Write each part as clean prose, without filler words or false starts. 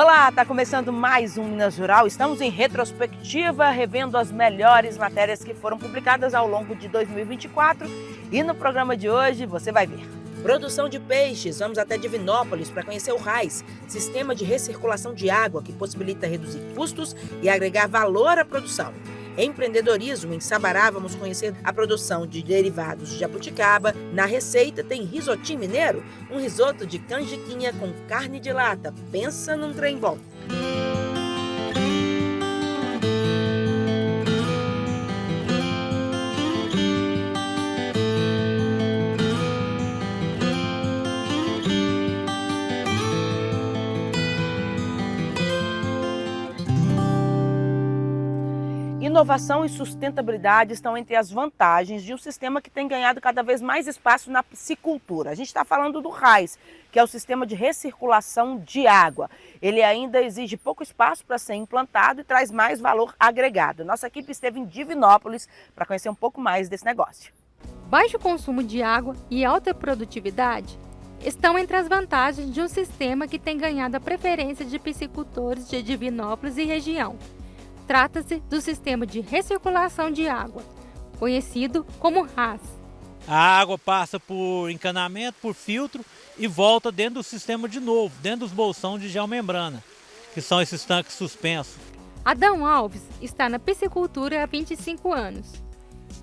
Olá, está começando mais um Minas Rural. Estamos em retrospectiva, revendo as melhores matérias que foram publicadas ao longo de 2024 e no programa de hoje você vai ver. Produção de peixes, vamos até Divinópolis para conhecer o RAIS, sistema de recirculação de água que possibilita reduzir custos e agregar valor à produção. Empreendedorismo, em Sabará, vamos conhecer a produção de derivados de jabuticaba. Na receita tem risotinho mineiro, um risoto de canjiquinha com carne de lata. Pensa num trem bom. Inovação e sustentabilidade estão entre as vantagens de um sistema que tem ganhado cada vez mais espaço na piscicultura. A gente está falando do RAIS, que é o sistema de recirculação de água. Ele ainda exige pouco espaço para ser implantado e traz mais valor agregado. Nossa equipe esteve em Divinópolis para conhecer um pouco mais desse negócio. Baixo consumo de água e alta produtividade estão entre as vantagens de um sistema que tem ganhado a preferência de piscicultores de Divinópolis e região. Trata-se do sistema de recirculação de água, conhecido como RAS. A água passa por encanamento, por filtro e volta dentro do sistema de novo, dentro dos bolsões de geomembrana, que são esses tanques suspensos. Adão Alves está na piscicultura há 25 anos.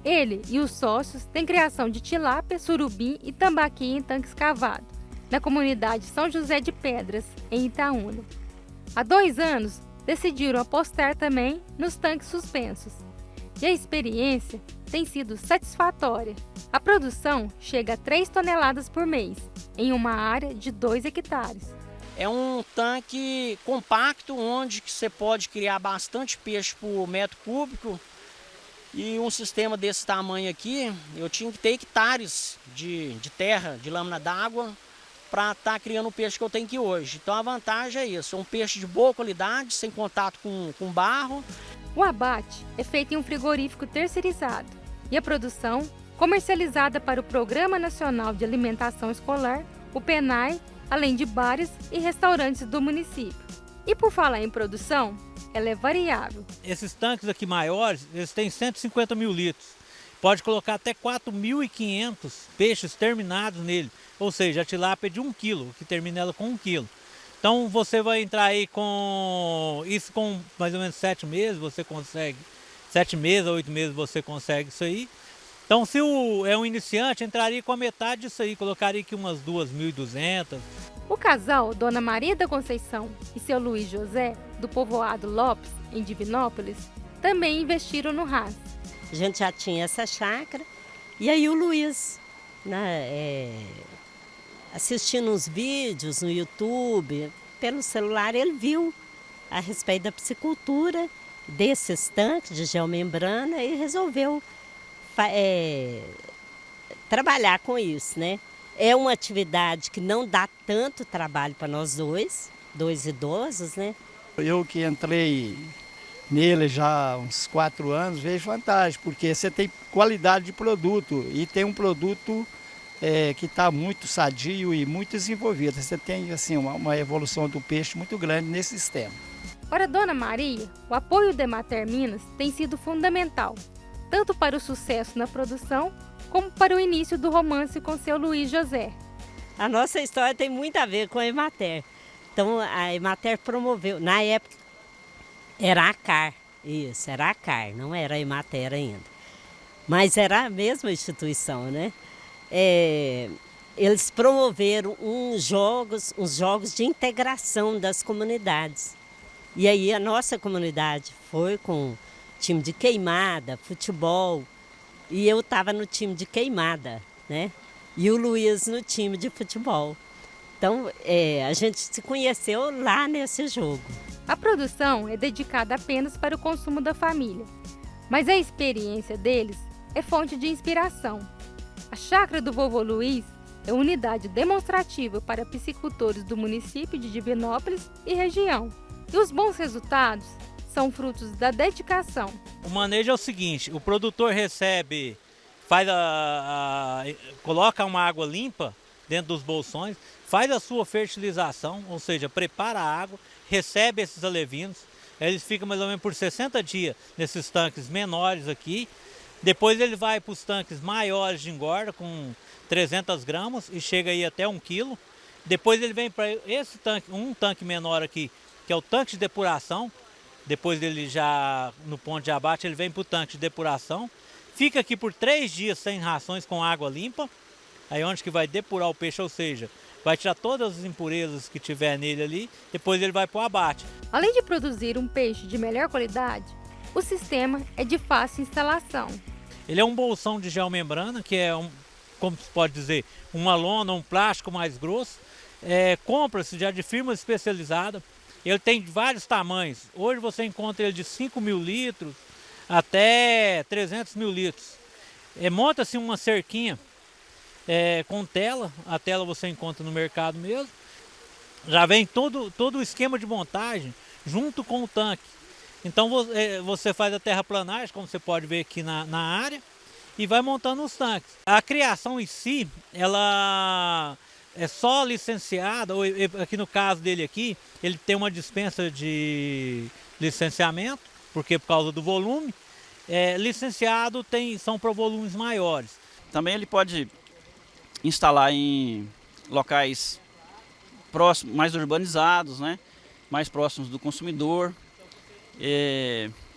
Ele e os sócios têm criação de tilápia, surubim e tambaqui em tanques cavados, na comunidade São José de Pedras, em Itaúna. Há 2 anos, decidiram apostar também nos tanques suspensos. E a experiência tem sido satisfatória. A produção chega a 3 toneladas por mês, em uma área de 2 hectares. É um tanque compacto, onde você pode criar bastante peixe por metro cúbico. E um sistema desse tamanho aqui, eu tinha que ter hectares de terra, de lâmina d'água, para estar criando o peixe que eu tenho aqui hoje. Então a vantagem é isso, é um peixe de boa qualidade, sem contato com barro. O abate é feito em um frigorífico terceirizado e a produção comercializada para o Programa Nacional de Alimentação Escolar, o PENAE, além de bares e restaurantes do município. E por falar em produção, ela é variável. Esses tanques aqui maiores, eles têm 150 mil litros. Pode colocar até 4.500 peixes terminados nele. Ou seja, a tilápia é de 1 quilo, que termina ela com 1 quilo. Então você vai entrar aí com isso com mais ou menos 7 meses, você consegue. 7 meses a 8 meses você consegue isso aí. Então se é um iniciante, entraria com a metade disso aí, colocaria aqui umas 2.200. O casal Dona Maria da Conceição e seu Luiz José, do povoado Lopes, em Divinópolis, também investiram no RAS. A gente já tinha essa chácara e aí o Luiz, assistindo uns vídeos no YouTube, pelo celular, ele viu a respeito da piscicultura, desses tanques de geomembrana e resolveu trabalhar com isso, né? É uma atividade que não dá tanto trabalho para nós dois idosos, né? Eu que entrei nele já há uns 4 anos, vejo vantagem, porque você tem qualidade de produto e tem um produto que está muito sadio e muito desenvolvido. Você tem assim, uma evolução do peixe muito grande nesse sistema. Para Dona Maria, o apoio da Emater Minas tem sido fundamental, tanto para o sucesso na produção, como para o início do romance com seu Luiz José. A nossa história tem muito a ver com a Emater. Então a Emater promoveu, na época era a ACAR, isso, era a ACAR, não era a Emater ainda. Mas era a mesma instituição, né? Eles promoveram uns jogos de integração das comunidades. E aí a nossa comunidade foi com time de queimada, futebol, e eu estava no time de queimada, né? E o Luiz no time de futebol. Então a gente se conheceu lá nesse jogo. A produção é dedicada apenas para o consumo da família, mas a experiência deles é fonte de inspiração. A chácara do vovô Luiz é unidade demonstrativa para piscicultores do município de Divinópolis e região. E os bons resultados são frutos da dedicação. O manejo é o seguinte, o produtor recebe, coloca uma água limpa dentro dos bolsões, faz a sua fertilização, ou seja, prepara a água, recebe esses alevinos, eles ficam mais ou menos por 60 dias nesses tanques menores aqui, depois ele vai para os tanques maiores de engorda com 300 gramas e chega aí até 1 quilo. Depois ele vem para esse tanque, um tanque menor aqui, que é o tanque de depuração. Depois dele já no ponto de abate, ele vem para o tanque de depuração. Fica aqui por 3 dias sem rações com água limpa. Aí onde que vai depurar o peixe, ou seja, vai tirar todas as impurezas que tiver nele ali. Depois ele vai para o abate. Além de produzir um peixe de melhor qualidade, o sistema é de fácil instalação. Ele é um bolsão de geomembrana, que é, como se pode dizer, uma lona, um plástico mais grosso. Compra-se já de firma especializada. Ele tem vários tamanhos. Hoje você encontra ele de 5 mil litros até 300 mil litros. Monta-se uma cerquinha com tela. A tela você encontra no mercado mesmo. Já vem todo o esquema de montagem junto com o tanque. Então você faz a terraplanagem, como você pode ver aqui na área, e vai montando os tanques. A criação em si, ela é só licenciada, ou aqui no caso dele aqui, ele tem uma dispensa de licenciamento, porque por causa do volume, licenciado são para volumes maiores. Também ele pode instalar em locais próximos, mais urbanizados, né? Mais próximos do consumidor,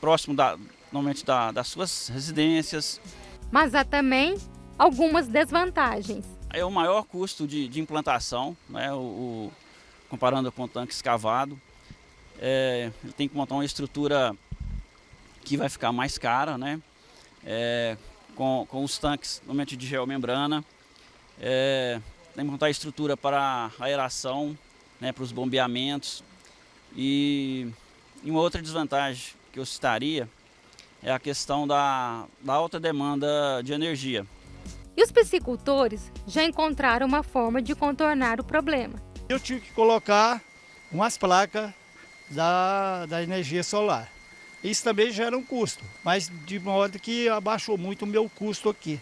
próximo normalmente das suas residências. Mas há também algumas desvantagens. É o maior custo de implantação, né? Comparando com o tanque escavado. Ele tem que montar uma estrutura que vai ficar mais cara, né? Com os tanques normalmente de geomembrana. Tem que montar a estrutura para aeração, né? Para os bombeamentos. E uma outra desvantagem que eu citaria é a questão da alta demanda de energia. E os piscicultores já encontraram uma forma de contornar o problema. Eu tive que colocar umas placas da energia solar. Isso também gera um custo, mas de modo que abaixou muito o meu custo aqui.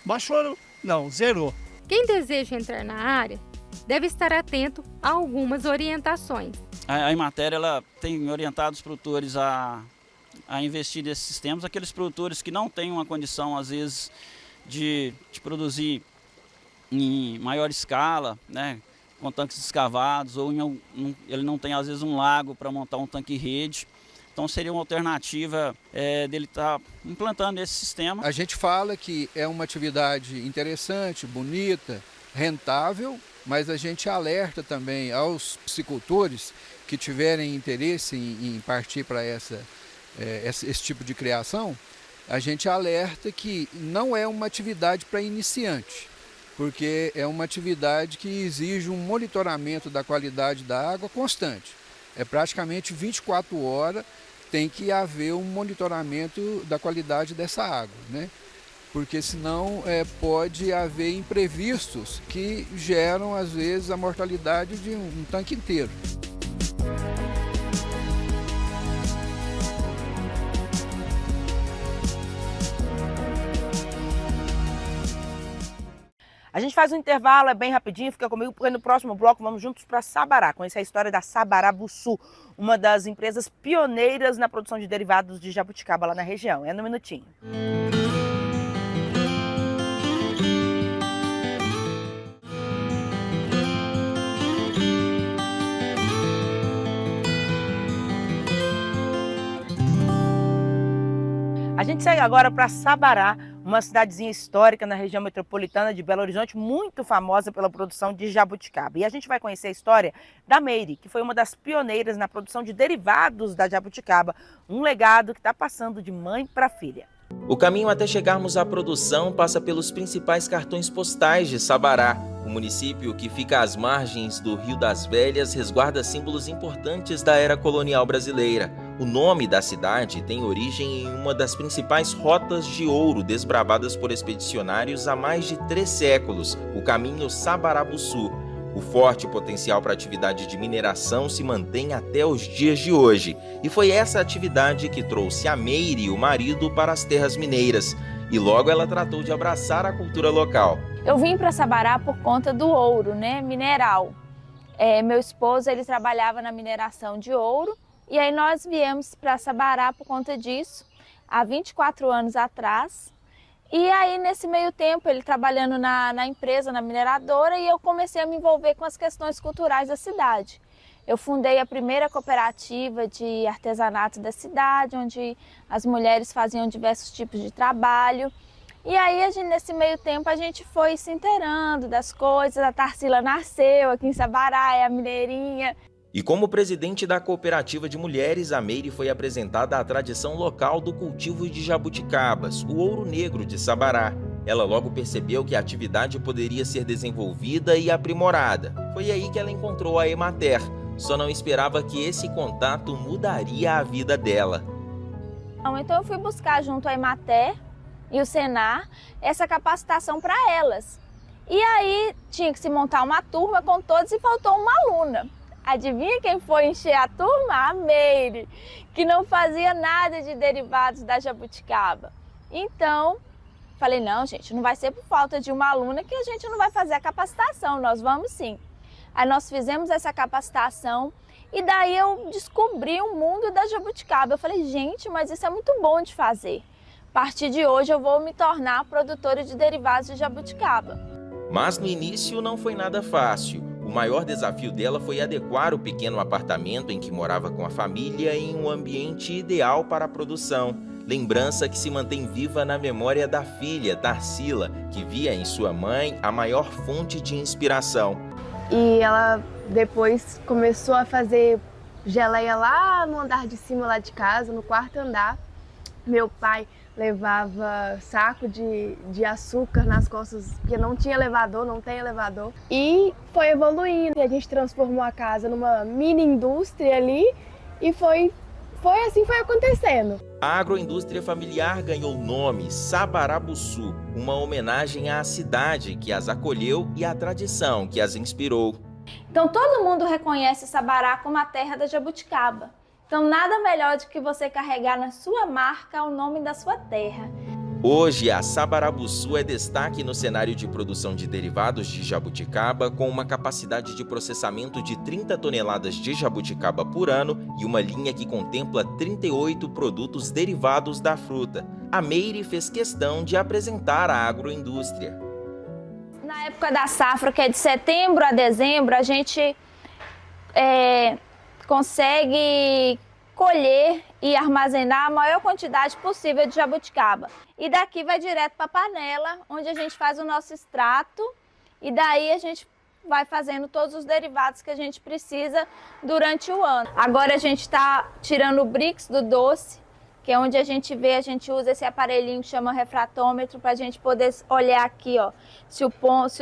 Baixou? Não, zerou. Quem deseja entrar na área deve estar atento a algumas orientações. A Emater ela tem orientado os produtores a investir nesses sistemas, aqueles produtores que não têm uma condição, às vezes, de produzir em maior escala, né, com tanques escavados, ou ele não tem, às vezes, um lago para montar um tanque-rede. Então seria uma alternativa dele estar implantando esse sistema. A gente fala que é uma atividade interessante, bonita, rentável, mas a gente alerta também aos piscicultores que tiverem interesse em partir para esse tipo de criação, a gente alerta que não é uma atividade para iniciante, porque é uma atividade que exige um monitoramento da qualidade da água constante. É praticamente 24 horas tem que haver um monitoramento da qualidade dessa água, né? Porque senão pode haver imprevistos que geram, às vezes, a mortalidade de um tanque inteiro. A gente faz um intervalo, é bem rapidinho, fica comigo, porque no próximo bloco vamos juntos para Sabará, conhecer a história da Sabará Buçu, uma das empresas pioneiras na produção de derivados de jabuticaba lá na região. É no minutinho. A gente segue agora para Sabará, uma cidadezinha histórica na região metropolitana de Belo Horizonte, muito famosa pela produção de jabuticaba. E a gente vai conhecer a história da Meire, que foi uma das pioneiras na produção de derivados da jabuticaba, um legado que está passando de mãe para filha. O caminho até chegarmos à produção passa pelos principais cartões postais de Sabará. O município, que fica às margens do Rio das Velhas, resguarda símbolos importantes da era colonial brasileira. O nome da cidade tem origem em uma das principais rotas de ouro desbravadas por expedicionários há mais de 3 séculos, o caminho Sabará-Buçu. O forte potencial para a atividade de mineração se mantém até os dias de hoje. E foi essa atividade que trouxe a Meire e o marido para as terras mineiras. e logo ela tratou de abraçar a cultura local. Eu vim para Sabará por conta do ouro, né, mineral. Meu esposo, ele trabalhava na mineração de ouro, e aí nós viemos para Sabará por conta disso, há 24 anos atrás. E aí, nesse meio tempo, ele trabalhando na empresa, na mineradora, e eu comecei a me envolver com as questões culturais da cidade. Eu fundei a primeira cooperativa de artesanato da cidade, onde as mulheres faziam diversos tipos de trabalho. E aí, nesse meio tempo, a gente foi se inteirando das coisas. A Tarsila nasceu aqui em Sabará, é a mineirinha. E como presidente da cooperativa de mulheres, a Meire foi apresentada à tradição local do cultivo de jabuticabas, o ouro negro de Sabará. Ela logo percebeu que a atividade poderia ser desenvolvida e aprimorada. Foi aí que ela encontrou a Emater. Só não esperava que esse contato mudaria a vida dela. Então eu fui buscar junto à Emater e o Senar essa capacitação para elas. E aí tinha que se montar uma turma com todos e faltou uma aluna. Adivinha quem foi encher a turma? A Meire, que não fazia nada de derivados da jabuticaba. Então, falei, não, gente, não vai ser por falta de uma aluna que a gente não vai fazer a capacitação, nós vamos sim. Aí nós fizemos essa capacitação e daí eu descobri o mundo da jabuticaba. Eu falei, gente, mas isso é muito bom de fazer. A partir de hoje eu vou me tornar produtora de derivados de jabuticaba. Mas no início não foi nada fácil. O maior desafio dela foi adequar o pequeno apartamento em que morava com a família em um ambiente ideal para a produção. Lembrança que se mantém viva na memória da filha, Tarsila, que via em sua mãe a maior fonte de inspiração. E ela depois começou a fazer geleia lá no andar de cima lá de casa, no quarto andar. Meu pai levava saco de açúcar nas costas, porque não tinha elevador, não tem elevador. E foi evoluindo, a gente transformou a casa numa mini indústria ali e foi acontecendo. A agroindústria familiar ganhou o nome Sabarabuçu, uma homenagem à cidade que as acolheu e à tradição que as inspirou. Então todo mundo reconhece Sabará como a terra da jabuticaba. Então nada melhor do que você carregar na sua marca o nome da sua terra. Hoje, a Sabarabuçu é destaque no cenário de produção de derivados de jabuticaba, com uma capacidade de processamento de 30 toneladas de jabuticaba por ano e uma linha que contempla 38 produtos derivados da fruta. A Meire fez questão de apresentar a agroindústria. Na época da safra, que é de setembro a dezembro, a gente consegue colher e armazenar a maior quantidade possível de jabuticaba. E daqui vai direto para a panela, onde a gente faz o nosso extrato e daí a gente vai fazendo todos os derivados que a gente precisa durante o ano. Agora a gente está tirando o brix do doce, que é onde a gente usa esse aparelhinho que chama refratômetro para a gente poder olhar aqui, ó, se o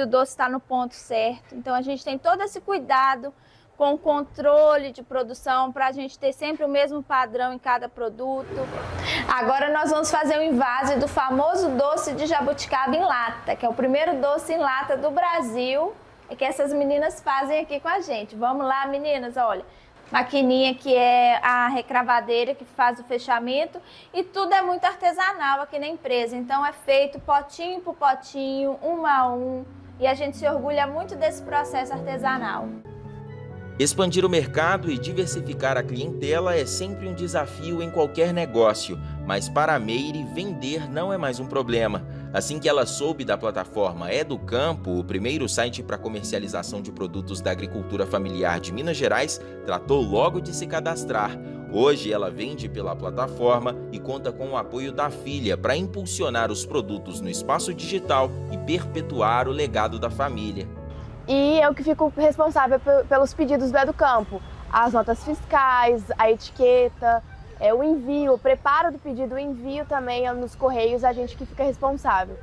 doce está no ponto certo. Então a gente tem todo esse cuidado com o controle de produção para a gente ter sempre o mesmo padrão em cada produto. Agora nós vamos fazer o invase do famoso doce de jabuticaba em lata, que é o primeiro doce em lata do Brasil e que essas meninas fazem aqui com a gente. Vamos lá, meninas, olha. Maquininha que é a recravadeira que faz o fechamento e tudo é muito artesanal aqui na empresa. Então é feito potinho por potinho, um a um, e a gente se orgulha muito desse processo artesanal. Expandir o mercado e diversificar a clientela é sempre um desafio em qualquer negócio, mas para a Meire, vender não é mais um problema. Assim que ela soube da plataforma Educampo, o primeiro site para comercialização de produtos da agricultura familiar de Minas Gerais, tratou logo de se cadastrar. Hoje ela vende pela plataforma e conta com o apoio da filha para impulsionar os produtos no espaço digital e perpetuar o legado da família. E eu que fico responsável pelos pedidos do Educampo, as notas fiscais, a etiqueta, o envio, o preparo do pedido, o envio também nos correios, a gente que fica responsável.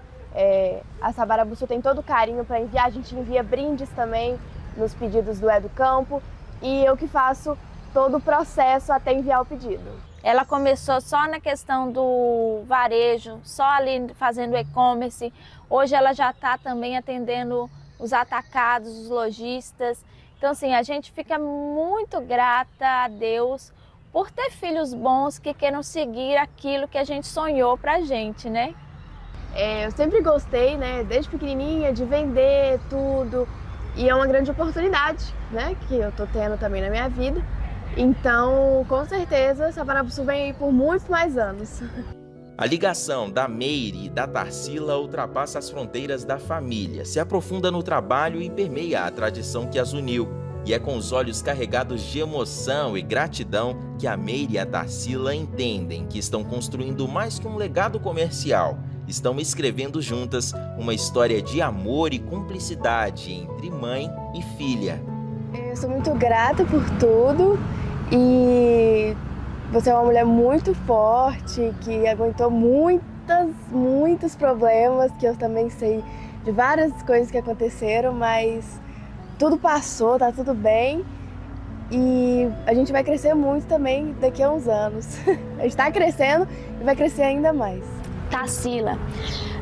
A Sabarabuçu tem todo o carinho para enviar, a gente envia brindes também nos pedidos do Educampo e eu que faço todo o processo até enviar o pedido. Ela começou só na questão do varejo, só ali fazendo e-commerce, hoje ela já está também atendendo os atacados, os lojistas. Então, assim, a gente fica muito grata a Deus por ter filhos bons que queiram seguir aquilo que a gente sonhou pra gente, né? Eu sempre gostei, né, desde pequenininha, de vender tudo. E é uma grande oportunidade, né, que eu tô tendo também na minha vida. Então, com certeza, Sabarabuçu vem aí por muitos mais anos. A ligação da Meire e da Tarsila ultrapassa as fronteiras da família, se aprofunda no trabalho e permeia a tradição que as uniu. E é com os olhos carregados de emoção e gratidão que a Meire e a Tarsila entendem que estão construindo mais que um legado comercial. Estão escrevendo juntas uma história de amor e cumplicidade entre mãe e filha. Eu sou muito grata por tudo e você é uma mulher muito forte, que aguentou muitos problemas, que eu também sei de várias coisas que aconteceram, mas tudo passou, tá tudo bem e a gente vai crescer muito também daqui a uns anos. A gente tá crescendo e vai crescer ainda mais. Tarsila,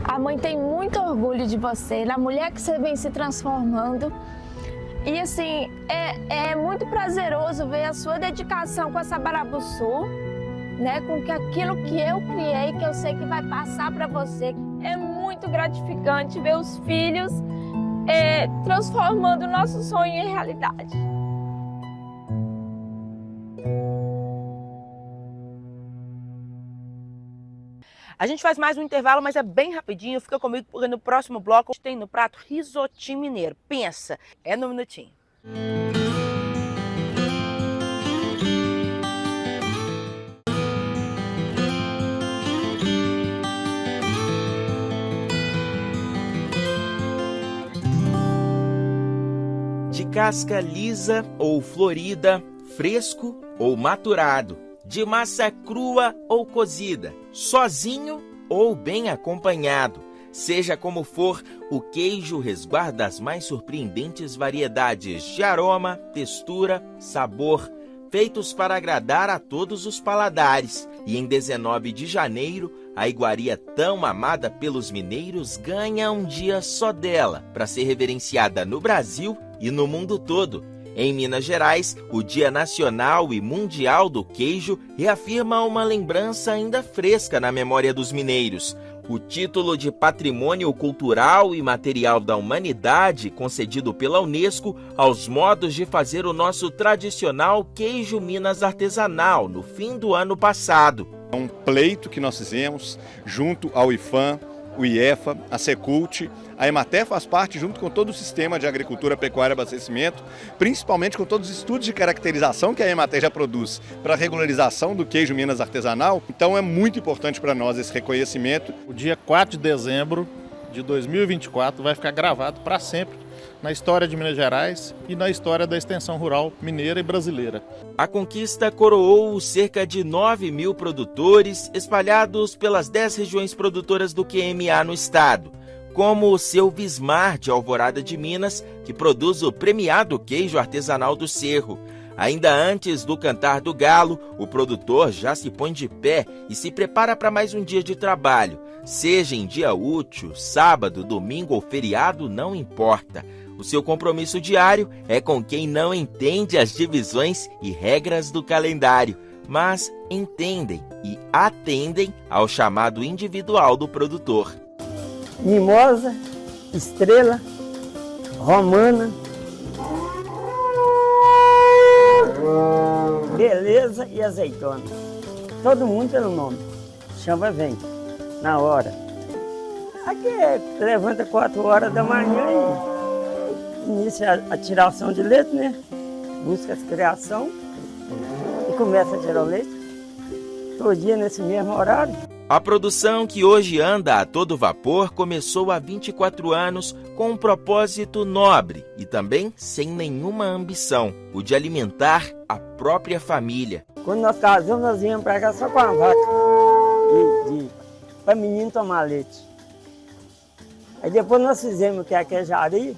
a mãe tem muito orgulho de você, na mulher que você vem se transformando. E assim, é muito prazeroso ver a sua dedicação com a Sabarabuçu, né? Com que aquilo que eu criei, que eu sei que vai passar para você. É muito gratificante ver os filhos transformando o nosso sonho em realidade. A gente faz mais um intervalo, mas é bem rapidinho. Fica comigo porque no próximo bloco tem no prato risotinho mineiro. Pensa, é no minutinho. De casca lisa ou florida, fresco ou maturado, de massa crua ou cozida, sozinho ou bem acompanhado. Seja como for, o queijo resguarda as mais surpreendentes variedades de aroma, textura, sabor, feitos para agradar a todos os paladares. E em 19 de janeiro, a iguaria tão amada pelos mineiros ganha um dia só dela, para ser reverenciada no Brasil e no mundo todo. Em Minas Gerais, o Dia Nacional e Mundial do Queijo reafirma uma lembrança ainda fresca na memória dos mineiros. O título de Patrimônio Cultural e Material da Humanidade, concedido pela Unesco, aos modos de fazer o nosso tradicional queijo Minas artesanal, no fim do ano passado. É um pleito que nós fizemos junto ao IFAM, o IEFA, a Secult. A Emater faz parte junto com todo o sistema de agricultura, pecuária e abastecimento, principalmente com todos os estudos de caracterização que a Emater já produz para a regularização do queijo Minas artesanal. Então é muito importante para nós esse reconhecimento. O dia 4 de dezembro de 2024 vai ficar gravado para sempre na história de Minas Gerais e na história da extensão rural mineira e brasileira. A conquista coroou cerca de 9.000 produtores espalhados pelas 10 regiões produtoras do QMA no estado, como o seu Vismar de Alvorada de Minas, que produz o premiado queijo artesanal do Cerro. Ainda antes do cantar do galo, o produtor já se põe de pé e se prepara para mais um dia de trabalho. Seja em dia útil, sábado, domingo ou feriado, não importa. O seu compromisso diário é com quem não entende as divisões e regras do calendário, mas entendem e atendem ao chamado individual do produtor. Mimosa, estrela, romana, beleza e azeitona. Todo mundo pelo nome. Chama, vem, na hora. Aqui levanta 4 horas da manhã e inicia a tiração de leite, né? Busca a criação e começa a tirar o leite. Todo dia nesse mesmo horário. A produção, que hoje anda a todo vapor, começou há 24 anos com um propósito nobre e também sem nenhuma ambição, o de alimentar a própria família. Quando nós casamos, nós íamos para cá só com a vaca, para menino tomar leite. Aí depois nós fizemos que é a queijaria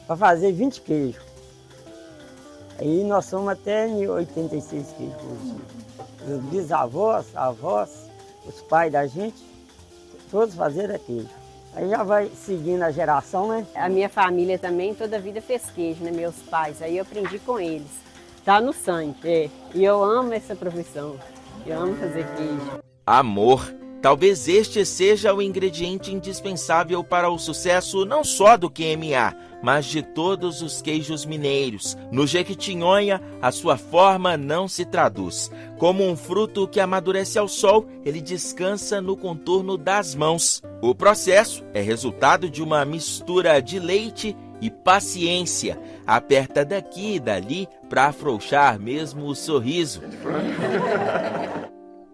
para fazer 20 queijos. Aí nós somos até 86 queijos por dia. Os bisavós, avós, os pais da gente, todos faziam queijo. Aí já vai seguindo a geração, né? A minha família também toda a vida fez queijo, né? Meus pais, aí eu aprendi com eles. Tá no sangue, E eu amo essa profissão, eu amo fazer queijo. Amor Talvez este seja o ingrediente indispensável para o sucesso não só do QMA, mas de todos os queijos mineiros. No Jequitinhonha, a sua forma não se traduz. Como um fruto que amadurece ao sol, ele descansa no contorno das mãos. O processo é resultado de uma mistura de leite e paciência. Aperta daqui e dali para afrouxar mesmo o sorriso.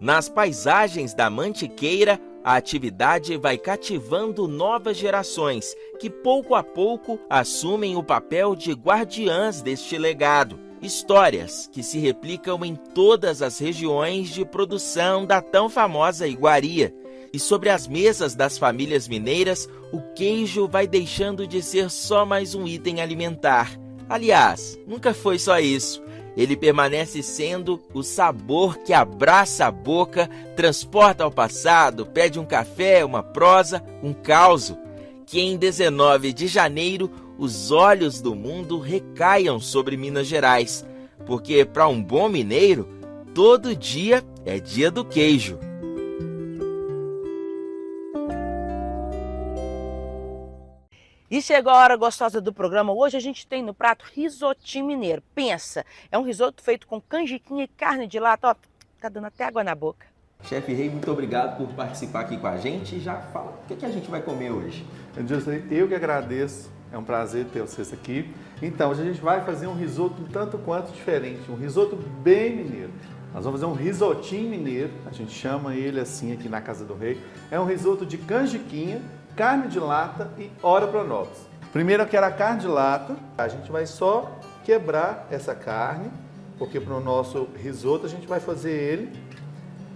Nas paisagens da Mantiqueira, a atividade vai cativando novas gerações que, pouco a pouco, assumem o papel de guardiãs deste legado. Histórias que se replicam em todas as regiões de produção da tão famosa iguaria. E sobre as mesas das famílias mineiras, o queijo vai deixando de ser só mais um item alimentar. Aliás, nunca foi só isso. Ele permanece sendo o sabor que abraça a boca, transporta ao passado, pede um café, uma prosa, um causo. Que em 19 de janeiro, os olhos do mundo recaiam sobre Minas Gerais. Porque para um bom mineiro, todo dia é dia do queijo. E chegou a hora gostosa do programa. Hoje a gente tem no prato risotinho mineiro. Pensa, é um risoto feito com canjiquinha e carne de lata. Ó, tá dando até água na boca. Chefe Rei, muito obrigado por participar aqui com a gente. E já fala o que a gente vai comer hoje. Eu que agradeço. É um prazer ter vocês aqui. Então, hoje a gente vai fazer um risoto um tanto quanto diferente. Um risoto bem mineiro. Nós vamos fazer um risotinho mineiro. A gente chama ele assim aqui na Casa do Rei. É um risoto de canjiquinha, carne de lata e ora pronobis. Primeiro eu quero a carne de lata. A gente vai só quebrar essa carne, porque para o nosso risoto a gente vai fazer ele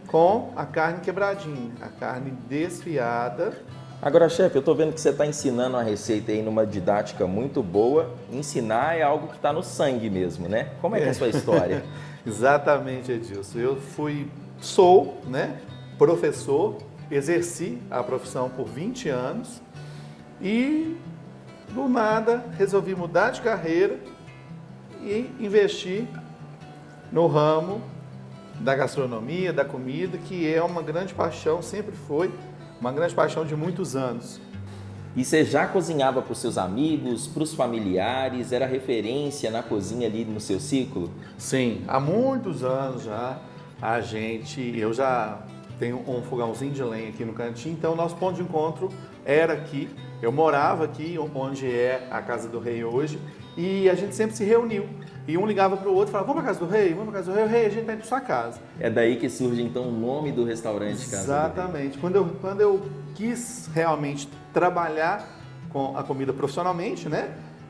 com a carne quebradinha, a carne desfiada. Agora, chefe, eu tô vendo que você está ensinando a receita aí numa didática muito boa. Ensinar é algo que está no sangue mesmo, né? Como é que é a sua história? Exatamente, Edilson. Sou professor, exerci a profissão por 20 anos e, do nada, resolvi mudar de carreira e investir no ramo da gastronomia, da comida, que é uma grande paixão, sempre foi uma grande paixão de muitos anos. E você já cozinhava para os seus amigos, para os familiares? Era referência na cozinha ali no seu ciclo? Sim, há muitos anos já eu já tenho um fogãozinho de lenha aqui no cantinho, então o nosso ponto de encontro era aqui. Eu morava aqui, onde é a Casa do Rei hoje, e a gente sempre se reuniu. E um ligava para o outro e falava, vamos para a Casa do Rei? Vamos para a Casa do Rei? Rei, a gente está indo para sua casa. É daí que surge então o nome do restaurante Casa do Rei. Exatamente. Quando eu quis realmente trabalhar com a comida profissionalmente,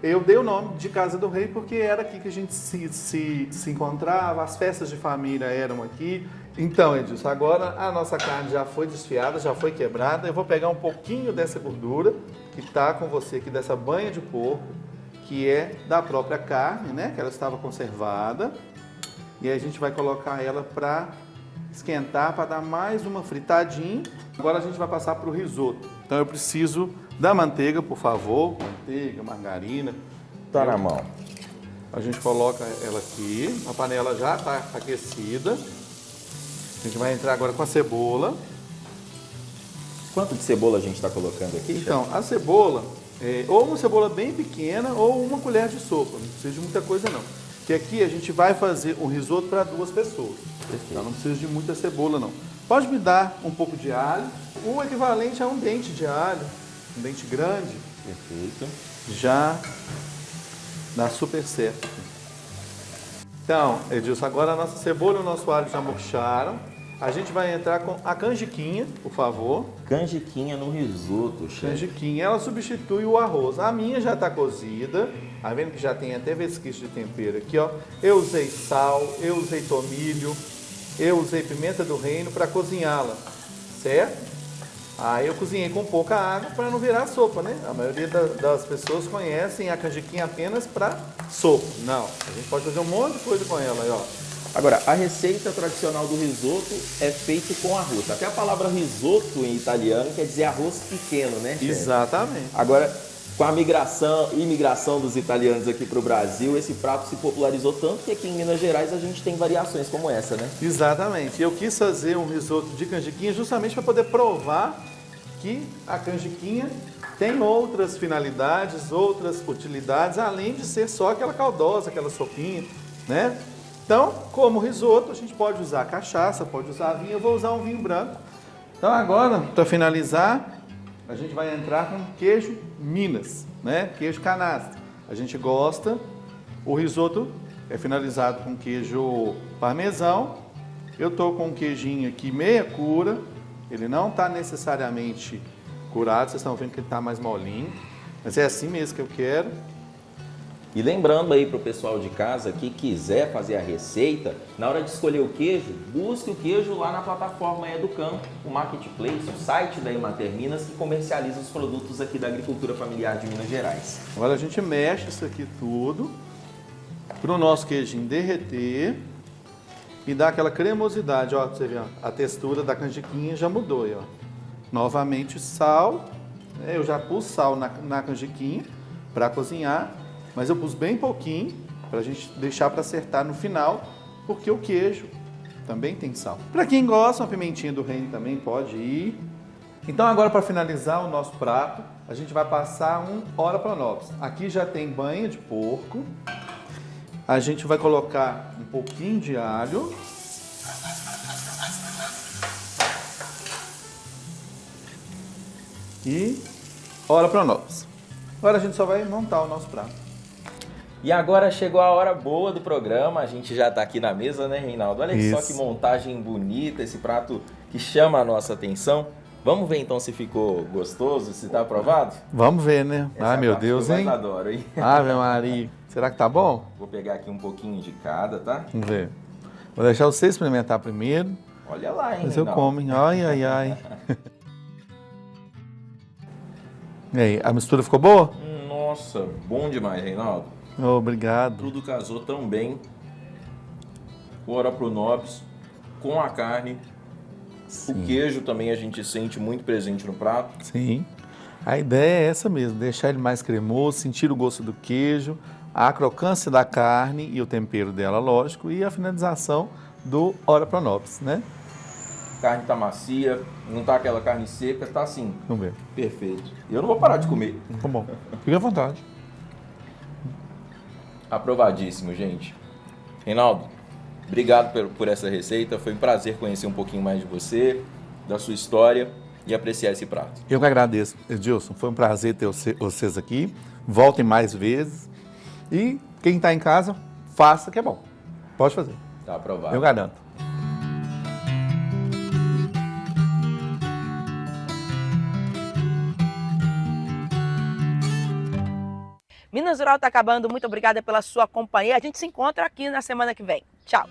eu dei o nome de Casa do Rei porque era aqui que a gente se encontrava, as festas de família eram aqui. Então, Edilson, agora a nossa carne já foi desfiada, já foi quebrada. Eu vou pegar um pouquinho dessa gordura que está com você aqui, dessa banha de porco, que é da própria carne, que ela estava conservada. E aí a gente vai colocar ela para esquentar, para dar mais uma fritadinha. Agora a gente vai passar para o risoto. Então eu preciso da manteiga, por favor. Manteiga, margarina. Tá na mão. A gente coloca ela aqui. A panela já está aquecida. A gente vai entrar agora com a cebola. Quanto de cebola a gente está colocando aqui? Então, a cebola, ou uma cebola bem pequena ou uma colher de sopa. Não precisa de muita coisa não. Porque aqui a gente vai fazer um risoto para 2 pessoas. Então não precisa de muita cebola não. Pode me dar um pouco de alho. O equivalente a um dente de alho. Um dente grande. Perfeito. Já dá super certo. Então, Edilson, agora a nossa cebola e o nosso alho já murcharam. A gente vai entrar com a canjiquinha, por favor. Canjiquinha no risoto, chefe. Canjiquinha, ela substitui o arroz. A minha já está cozida. Tá vendo que já tem até resquício de tempero aqui, ó. Eu usei sal, eu usei tomilho, eu usei pimenta do reino para cozinhá-la, certo? Aí eu cozinhei com pouca água para não virar sopa, A maioria das pessoas conhecem a canjiquinha apenas para sopa. Não, a gente pode fazer um monte de coisa com ela aí, ó. Agora, a receita tradicional do risoto é feita com arroz. Até a palavra risoto em italiano quer dizer arroz pequeno, né, chefe? Exatamente. Agora, Com a imigração dos italianos aqui para o Brasil, esse prato se popularizou tanto que aqui em Minas Gerais a gente tem variações como essa, né? Exatamente. Eu quis fazer um risoto de canjiquinha justamente para poder provar que a canjiquinha tem outras finalidades, outras utilidades, além de ser só aquela caldosa, aquela sopinha, né? Então, como risoto, a gente pode usar cachaça, pode usar vinho, eu vou usar um vinho branco. Então agora, para finalizar, a gente vai entrar com queijo Minas, né? Queijo canastra. A gente gosta. O risoto é finalizado com queijo parmesão. Eu tô com um queijinho aqui meia cura. Ele não está necessariamente curado. Vocês estão vendo que ele está mais molinho. Mas é assim mesmo que eu quero. E lembrando aí para o pessoal de casa que quiser fazer a receita, na hora de escolher o queijo, busque o queijo lá na plataforma Educam, o Marketplace, o site da Emater Minas, que comercializa os produtos aqui da agricultura familiar de Minas Gerais. Agora a gente mexe isso aqui tudo para o nosso queijinho derreter e dar aquela cremosidade. Ó, você vê, ó, a textura da canjiquinha já mudou aí, ó. Novamente sal, eu já pus sal na canjiquinha para cozinhar. Mas eu pus bem pouquinho, para a gente deixar para acertar no final, porque o queijo também tem sal. Para quem gosta, uma pimentinha do reino também pode ir. Então agora, para finalizar o nosso prato, a gente vai passar um ora pronobis. Aqui já tem banha de porco. A gente vai colocar um pouquinho de alho. E ora pronobis. Agora a gente só vai montar o nosso prato. E agora chegou a hora boa do programa, a gente já está aqui na mesa, né, Reinaldo? Olha só que montagem bonita, esse prato que chama a nossa atenção. Vamos ver então se ficou gostoso, se está aprovado? Vamos ver, né? Ai, meu Deus, hein? Eu adoro, hein? Ave Maria. Será que tá bom? Vou pegar aqui um pouquinho de cada, tá? Vamos ver. Vou deixar você experimentar primeiro. Olha lá, hein, mas eu Reinaldo? como, hein? Ai, ai, ai. E aí, a mistura ficou boa? Nossa, bom demais, Reinaldo. Obrigado. Tudo casou tão bem. O ora pronobis com a carne. Sim. O queijo também a gente sente muito presente no prato. Sim. A ideia é essa mesmo, deixar ele mais cremoso, sentir o gosto do queijo, a crocância da carne e o tempero dela, lógico, e a finalização do ora pronobis, né? A carne tá macia, não tá aquela carne seca, tá assim. Vamos ver. Perfeito. Eu não vou parar de comer. Tá bom. Fique à vontade. Aprovadíssimo, gente. Reinaldo, obrigado por essa receita. Foi um prazer conhecer um pouquinho mais de você, da sua história e apreciar esse prato. Eu que agradeço, Edilson. Foi um prazer ter vocês aqui. Voltem mais vezes. E quem está em casa, faça que é bom. Pode fazer. Tá aprovado. Eu garanto. Minas Rural está acabando. Muito obrigada pela sua companhia. A gente se encontra aqui na semana que vem. Tchau.